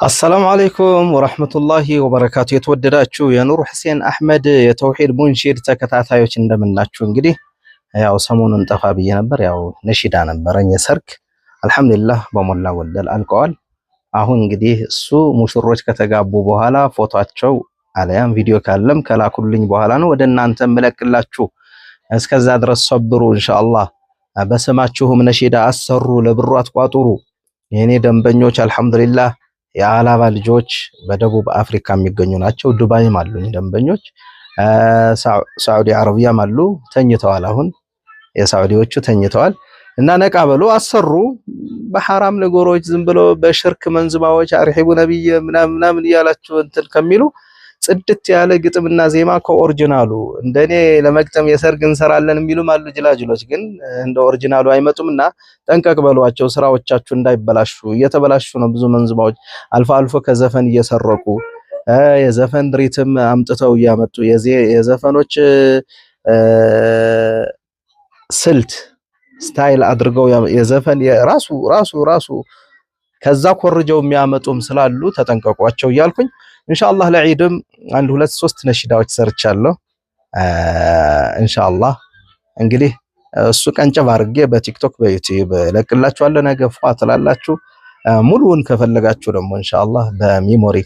السلام عليكم ورحمة الله وبركاته. የተወደዳችሁ የኑር ሁሴን አህመድ የተውሂድ ሙንሺድ ተከታታዮች እንደምናችሁ። እንግዲህ ያው ሰሞኑን ጠፋ ብዬ ነበር። ያው ነሺዳ ነበረኝ የሰርግ አልሐምዱሊላህ በሞላ ጎደል አልቀዋል። አሁን እንግዲህ እሱ ሙሽሮች ከተጋቡ በኋላ ፎቶአቸው አለያም ቪዲዮ ካለም ከላኩልኝ በኋላ ነው ወደ እናንተ መለቅላችሁ። እስከዛ ድረስ ሰብሩ ኢንሻአላህ። በስማችሁም ነሺዳ አሰሩ፣ ለብሩ አትቋጥሩ። የኔ ደንበኞች አልሐምዱሊላህ የአላባ ልጆች በደቡብ አፍሪካ የሚገኙ ናቸው። ዱባይም አሉኝ ደንበኞች፣ ሳዑዲ አረቢያም አሉ። ተኝተዋል። አሁን የሳዑዲዎቹ ተኝተዋል እና ነቃ በሉ አሰሩ። በሐራም ነገሮች ዝም ብሎ በሽርክ መንዝማዎች አርሂቡ ነብይ ምናምን እያላችሁ እንትን ከሚሉ ጽድት ያለ ግጥምና ዜማ ከኦሪጂናሉ እንደኔ ለመግጠም የሰርግ እንሰራለን የሚሉም አሉ ጅላጅሎች። ግን እንደ ኦሪጂናሉ አይመጡምና ጠንቀቅ በሏቸው፣ ስራዎቻችሁ እንዳይበላሹ። እየተበላሹ ነው ብዙ መንዝማዎች አልፎ አልፎ ከዘፈን እየሰረቁ የዘፈን ሪትም አምጥተው እያመጡ የዘፈኖች ስልት ስታይል አድርገው የዘፈን ራሱ ከዛ ኮርጀው የሚያመጡም ስላሉ ተጠንቀቋቸው እያልኩኝ ኢንሻአላህ ለዒድም አንድ ሁለት ሶስት ነሺዳዎች ሰርቻለሁ። ኢንሻአላህ እንግዲህ እሱ ቀንጨብ አድርጌ በቲክቶክ በዩቲዩብ ለቅላችኋለሁ። ነገ ፏ ትላላችሁ። ሙሉውን ከፈለጋችሁ ደግሞ ኢንሻአላህ በሚሞሪ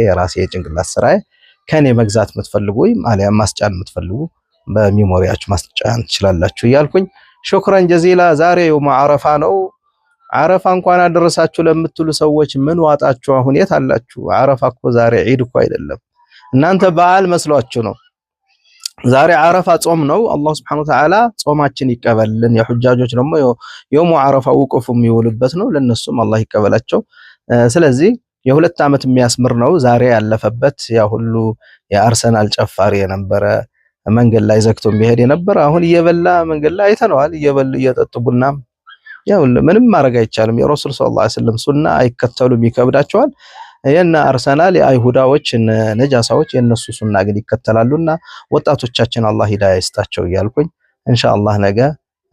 የራሴ የጭንቅላት ስራዬ ከኔ መግዛት የምትፈልጉ ወይም አሊያም ማስጫን የምትፈልጉ በሚሞሪያችሁ ማስጫን ትችላላችሁ እያልኩኝ ሹክራን ጀዚላ። ዛሬ የውም አረፋ ነው። አረፋ እንኳን አደረሳችሁ ለምትሉ ሰዎች ምን ዋጣችሁ? አሁን የት አላችሁ? አረፋ እኮ ዛሬ ዒድ እኮ አይደለም። እናንተ በዓል መስሏችሁ ነው። ዛሬ አረፋ ጾም ነው። አላህ Subhanahu Wa Ta'ala ጾማችን ይቀበልን። የሁጃጆች ደግሞ የውሙ አረፋ ውቁፍ የሚውልበት ነው። ለነሱም አላህ ይቀበላቸው። ስለዚህ የሁለት ዓመት የሚያስምር ነው ዛሬ ያለፈበት። ያ ሁሉ የአርሰናል ጨፋሪ የነበረ መንገድ ላይ ዘግቶ የሚሄድ የነበረ አሁን እየበላ መንገድ ላይ አይተነዋል። እየበሉ እየጠጡ ቡና ያው ምንም ማድረግ አይቻልም። የረሱል ሰለላሁ ዐለይሂ ወሰለም ሱና አይከተሉም፣ ይከብዳቸዋል። የና አርሰናል የአይሁዳዎች ነጃሳዎች የነሱ ሱና ግን ይከተላሉና ወጣቶቻችን አላህ ሂዳያ ይስጣቸው እያልኩኝ ኢንሻአላህ ነገ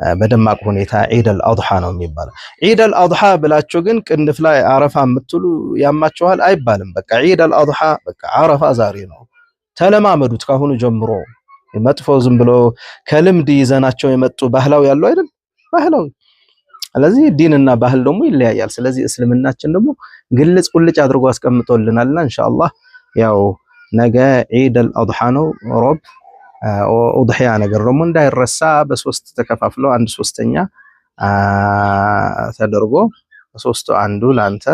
በደማቅ ሁኔታ ዒደል አድሃ ነው የሚባለው። ዒደል አድሃ ብላችሁ ግን ቅንፍ ላይ አረፋ የምትሉ ያማችኋል አይባልም። በቃ ዒደል አድሃ በቃ አረፋ ዛሬ ነው። ተለማመዱት ካሁኑ ጀምሮ። መጥፎ ዝም ብሎ ከልምድ ይዘናቸው የመጡ ባህላው ያለው አይደል ባህላው። ስለዚህ ዲንና ባህል ደግሞ ይለያያል። ስለዚህ እስልምናችን ደግሞ ግልጽ ቁልጭ አድርጎ አስቀምጦልናልና ኢንሻአላህ ያው ነገ ዒደል አድሃ ነው። ሮብ ኡድሂያ ነገር ደግሞ እንዳይረሳ በሶስት ተከፋፍሎ 1/3 ተደርጎ ሶስቱ አንዱ ላንተ